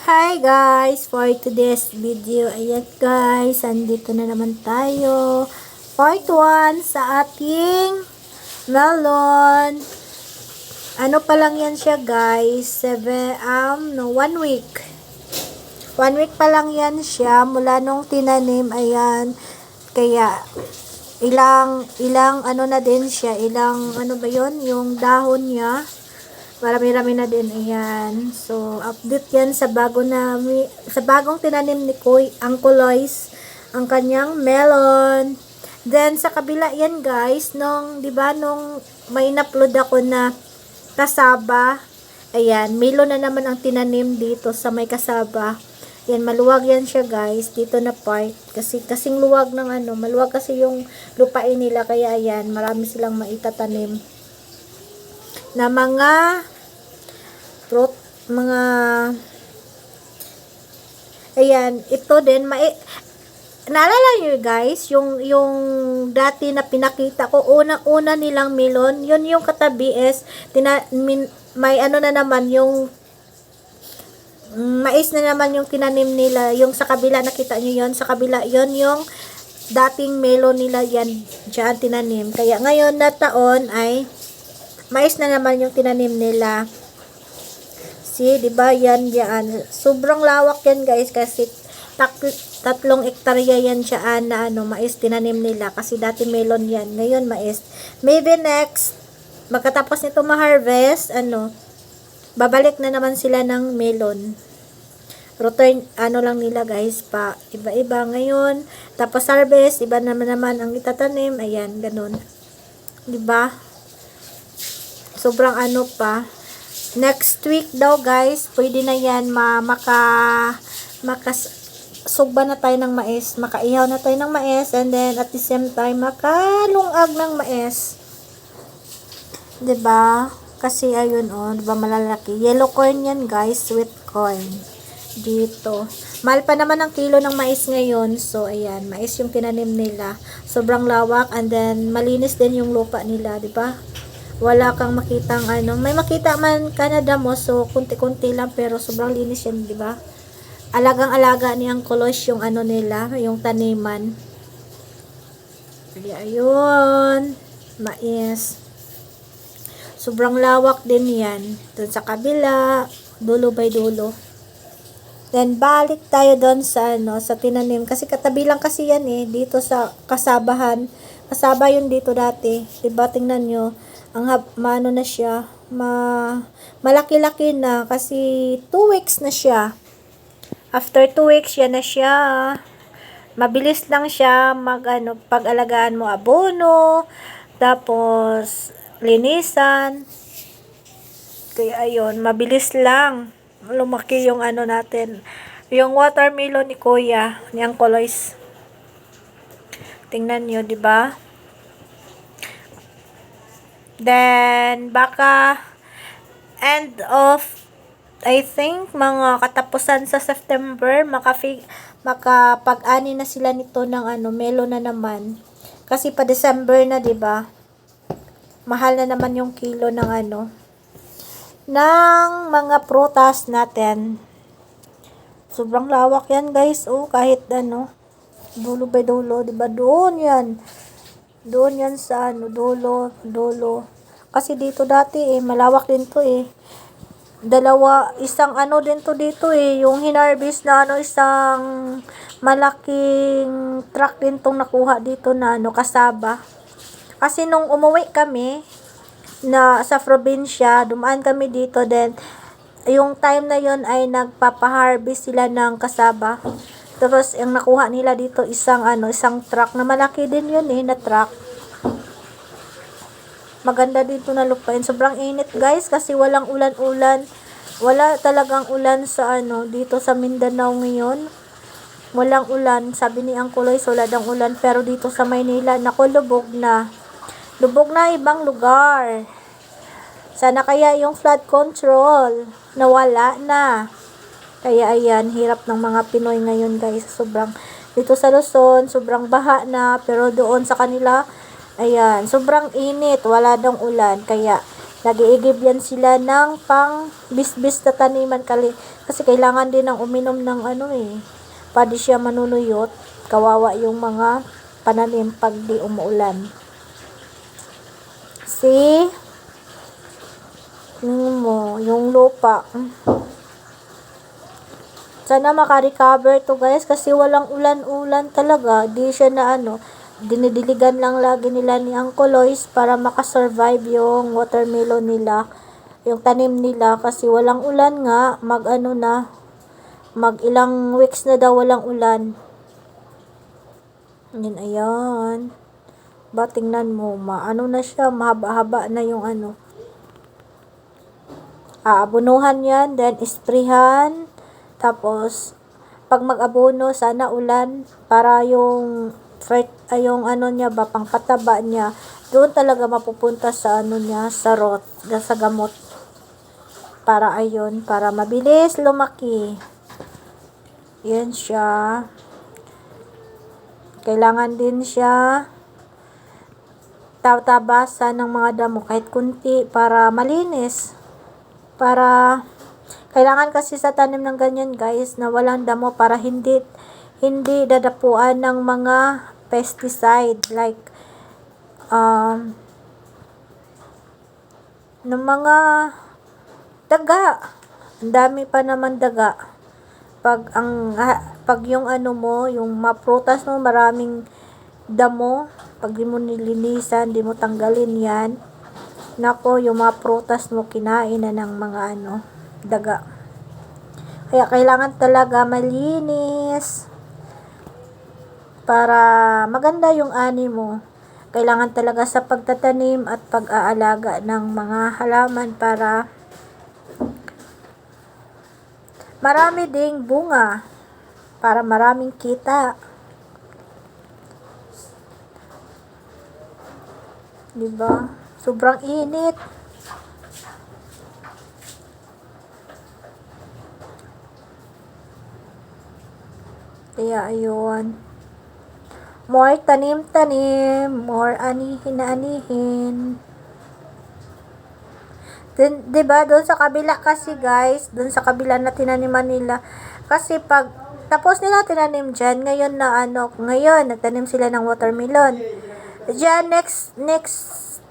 Hi guys! For today's video, ayan guys, andito na naman tayo. Part 1 sa ating melon. Ano pa lang yan siya guys? 1 week. 1 week pa lang yan siya mula nung tinanim, ayan. Kaya, ilang ano na din siya, ilang ano ba yon yung dahon niya. Marami-rami na din, ayan. So, update yan sa bagong tinanim ni Uncle Lois, ang kanyang melon. Then, sa kabila yan, guys, di ba, nung may in-upload ako na kasaba, ayan, melon na naman ang tinanim dito sa may kasaba. Yan, maluwag yan siya, guys, dito na part. Kasing luwag ng maluwag kasi yung lupain nila, kaya ayan, marami silang maitatanim na mga fruit, ayan, ito din, naalala nyo guys, yung dati na pinakita ko, una nilang melon, yun yung katabi is, may ano na naman, yung mais na naman yung tinanim nila, yung sa kabila, nakita nyo yun, sa kabila, yun yung dating melon nila, yan, dyan tinanim, kaya ngayon na taon ay, mais na naman yung tinanim nila. See, 'di ba? Yan. Sobrang lawak yan, guys, kasi 3 hektarya yan dyan na mais tinanim nila kasi dati melon yan. Ngayon mais. Maybe next magkatapos nito ma-harvest, babalik na naman sila ng melon. Return lang nila, guys, pa iba-iba ngayon. Tapos harvest, iba naman ang itatanim. Ayan, ganun. 'Di ba? Sobrang pa. Next week daw, guys, pwede na yan makasugba na tayo ng mais, makaihaw na tayo ng mais, and then at the same time makalungag ng mais. 'Di ba? Kasi ayun diba malalaki. Yellow corn yan, guys, sweet corn. Dito. Mahal pa naman ang kilo ng mais ngayon. So ayan, mais yung tinanim nila. Sobrang lawak, and then malinis din yung lupa nila, 'di ba? Wala kang makitang may makita man Canada mo, so kunti-kunti lang, pero sobrang linis yan, di ba? Alagang-alaga ni Uncle Lois yung nila, yung taniman. Kaya ayun, mais. Sobrang lawak din yan. Doon sa kabila, dulo by dulo. Then balik tayo doon sa sa tinanim, kasi katabi lang kasi yan dito sa kasabahan. Kasaba yun dito dati. Diba, tingnan nyo. Maano na siya, malaki-laki na kasi 2 weeks na siya. After 2 weeks, yan na siya. Mabilis lang siya pag-alagaan mo, abono, tapos linisan. Kaya ayun, mabilis lang lumaki yung natin. Yung watermelon ni Kuya, ni Uncle Lois. Tingnan nyo, 'di ba? Then, baka end of, I think, mga katapusan sa September, makapag-ani na sila nito ng melon na naman. Kasi pa December na, 'di ba? Mahal na naman yung kilo ng ng mga prutas natin. Sobrang lawak yan, guys. Kahit dulo by dulo, 'di ba? Doon yan sa dulo. Kasi dito dati malawak din to isang din to dito yung hinarvest na isang malaking truck din tong nakuha dito na kasaba. Kasi nung umuwi kami na sa probinsya, dumaan kami dito, then yung time na yon ay nagpapa-harvest sila ng kasaba. Tapos, yung nakuha nila dito, isang truck na malaki din yun na truck. Maganda dito na lupain. Sobrang init, guys, kasi walang ulan-ulan. Wala talagang ulan sa dito sa Mindanao ngayon. Walang ulan. Sabi ni Uncle Lois, wala daw ulan. Pero dito sa Maynila, naku, lubog na. Lubog na ibang lugar. Sana kaya yung flood control nawala na. Kaya ayan, hirap ng mga Pinoy ngayon, guys. Dito sa Luzon, sobrang baha na. Pero doon sa kanila, ayan, sobrang init. Wala daw ulan. Kaya Nag-iigib yan sila ng pang bisbis na taniman kasi kailangan din ng uminom ng pwede siya manunuyot. Kawawa yung mga pananim pag di umuulan. See? Yung lupa. Sana makarecover to guys kasi walang ulan-ulan talaga. Di siya na dinidiligan lang lagi nila ni Uncle Lois para makasurvive yung watermelon nila, yung tanim nila kasi walang ulan nga, mag ilang weeks na daw walang ulan. Ayan. Ba, tingnan mo, na siya, mahaba-haba na yung aabunuhan yan, then isprihan. Tapos, pag mag-abono, sana ulan para yung niya ba, pangpataba niya, doon talaga mapupunta sa niya, sa sa gamot. Para para mabilis lumaki. Yan siya. Kailangan din siya tatabasan ng mga damo kahit kunti para malinis. Kailangan kasi sa tanim ng ganyan guys na walang damo para hindi dadapuan ng mga pesticide like ng mga daga. Ang dami pa naman daga. Pag yung yung maprutas mo maraming damo, pag di mo nilinisan, di mo tanggalin yan, nako, yung mga prutas mo kinain na ng mga daga. Kaya kailangan talaga malinis para maganda yung ani mo. Kailangan talaga sa pagtatanim at pag-aalaga ng mga halaman para marami ding bunga, para maraming kita. Diba? Sobrang init. Kaya ayun. More tanim-tanim, more anihin na anihin. Diba, doon sa kabila kasi guys, doon sa kabila na tinaniman nila, kasi pag tapos nila tinanim dyan, ngayon nagtanim sila ng watermelon. Dyan, next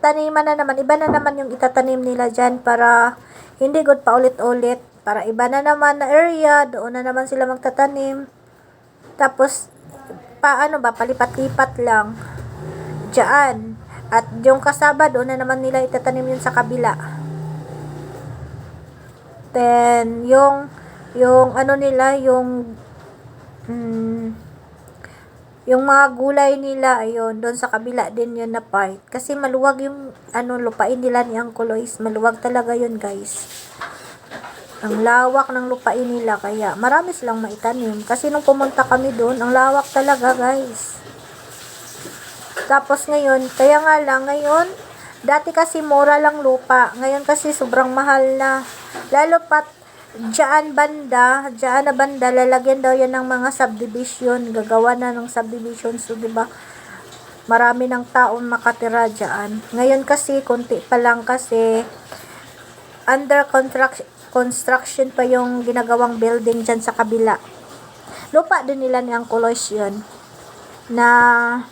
taniman na naman, iba na naman yung itatanim nila dyan para hindi good pa ulit-ulit, para iba na naman na area, doon na naman sila magtatanim. Tapos, palipat-lipat lang dyan. At yung kasaba, doon na naman nila itatanim yun sa kabila. Then, yung nila, yung mga gulay nila, ayun, doon sa kabila din yun na part. Kasi maluwag yung, lupain nila ni Uncle Lois. Maluwag talaga yun, guys. Ang lawak ng lupain nila, kaya marami silang maitanim. Kasi nung pumunta kami doon, ang lawak talaga, guys. Tapos ngayon, kaya nga lang, ngayon, dati kasi mura lang lupa. Ngayon kasi sobrang mahal na. Lalo pat, dyan na banda, lalagyan daw yan ng mga subdivision. Gagawa na ng subdivision. So, diba, marami ng taon makatira dyan. Ngayon kasi, konti pa lang kasi, under construction pa yung ginagawang building dyan sa kabila. Lupa din nila ni Uncle Lois yun. Na,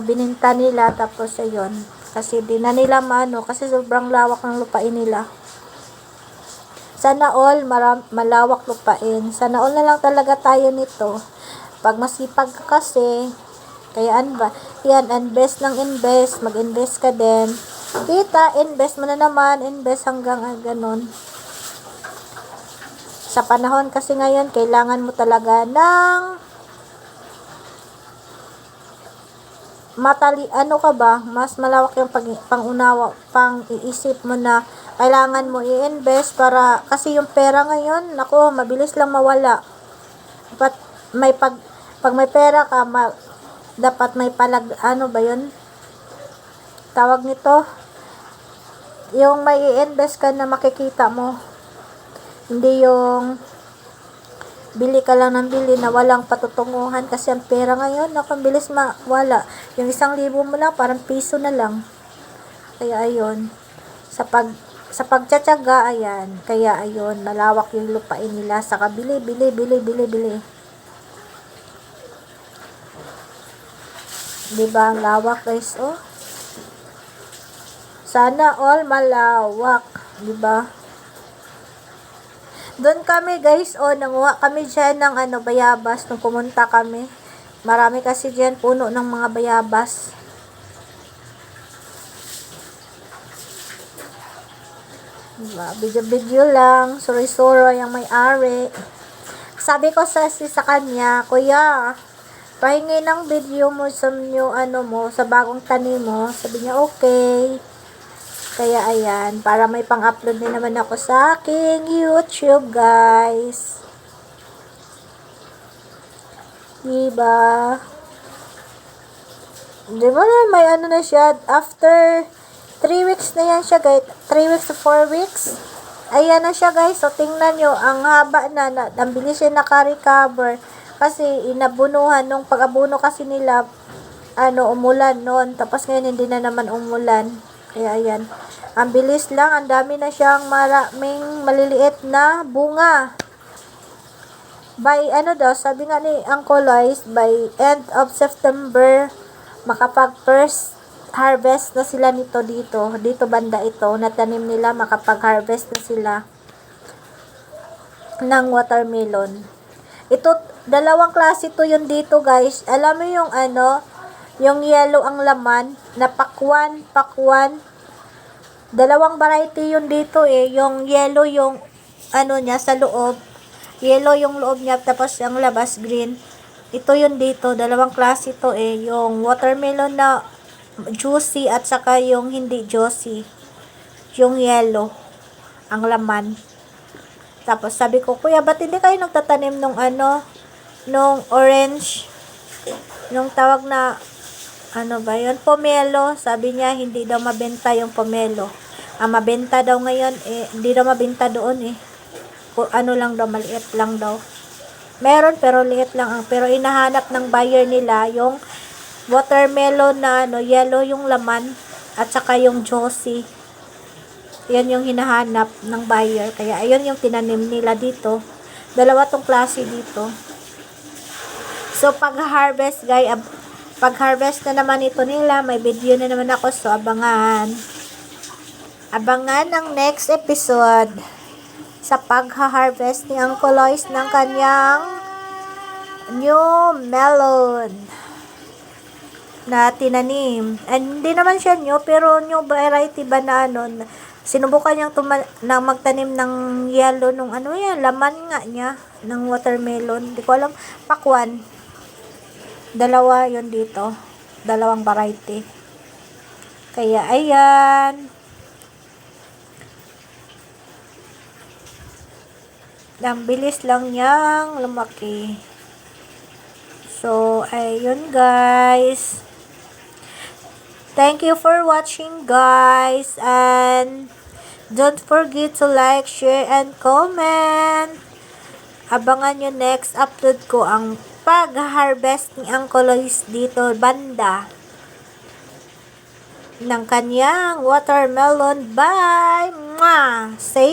bininta nila, tapos ayun. Kasi di na nila kasi sobrang lawak ng lupain nila. Sana all malawak lupain. Sana all na lang talaga tayo nito. Pag masipag ka kasi, kaya yan, invest ng invest, mag-invest ka din. Kita, invest mo na naman, invest hanggang ganun. Sa panahon kasi ngayon, kailangan mo talaga ng mas malawak yung pangunawa, pang-iisip mo na kailangan mo i-invest para, kasi yung pera ngayon, mabilis lang mawala. Dapat pag may pera ka, dapat may tawag nito, yung may i-invest ka na makikita mo. Hindi yung bili ka lang ng bili na walang patutunguhan kasi ang pera ngayon, ang bilis mawala. Yung 1,000 mo lang, parang piso na lang. Kaya ayun. sa pagtsatsaga, ayan. Kaya ayun, malawak yung lupain nila sa kabili, bili. Diba ang lawak guys, oh? Sana all malawak, diba? Doon kami guys, oh, nanguha kami dyan ng bayabas nung pumunta kami. Marami kasi dyan puno ng mga bayabas. Diba? Video lang, suri-suro yung may-ari. Sabi ko sa kanya, Kuya, pahingi ng video mo sa sa bagong tanim mo. Sabi niya, okay. Kaya ayan, para may pang-upload din naman ako sa aking YouTube, guys. Diba? Diba na, may na siya. After 3 weeks na yan siya, guys. 3 weeks to 4 weeks. Ayan na siya, guys. So, tingnan nyo, ang haba na ang bilis siya naka-recover. Kasi, inabunuhan, nung pag-abuno kasi nila, umulan noon. Tapos ngayon, hindi na naman umulan. Kaya, ayan. Ang bilis lang. Ang dami na siyang maraming maliliit na bunga. By, sabi nga ni Uncle Lois, by end of September, makapag-first harvest na sila nito dito. Dito banda ito, natanim nila, makapag-harvest na sila ng watermelon. Ito, dalawang klase to yun dito, guys. Alam mo yung yung yellow ang laman, na pakwan. Dalawang variety yun dito eh. Yung yellow yung niya sa loob. Yellow yung loob niya, tapos yung labas green. Ito yun dito, dalawang klase to eh. Yung watermelon na juicy at saka yung hindi juicy. Yung yellow ang laman. Tapos sabi ko, Kuya, ba't hindi kayo nagtatanim nung nung orange? Nung tawag na ba yun? Pomelo. Sabi niya, hindi daw mabenta yung pomelo. Ang mabenta daw ngayon, hindi daw mabenta doon eh. Lang daw, maliit lang daw. Meron, pero liit lang. Pero inahanap ng buyer nila, yung watermelon na yellow yung laman, at saka yung juicy. Yan yung hinahanap ng buyer. Kaya, ayun yung tinanim nila dito. Dalawa tong klase dito. So, pag-harvest, guys, pag-harvest na naman ito nila, may video na naman ako, so abangan ang next episode sa pag-harvest ni Uncle Lois ng kanyang new melon na tinanim. And hindi naman siya new, pero new variety ba na sinubukan niyang na magtanim ng yellow nung laman nga niya ng watermelon. Hindi ko alam, pakwan. Dalawa yon dito. Dalawang variety. Kaya, ayan. Ang bilis lang niyang lumaki. So, ayun guys. Thank you for watching, guys. And don't forget to like, share, and comment. Abangan nyo next upload ko ang pag-harvest ni Uncle Lois dito banda ng kanyang watermelon. Bye! Mwah! Say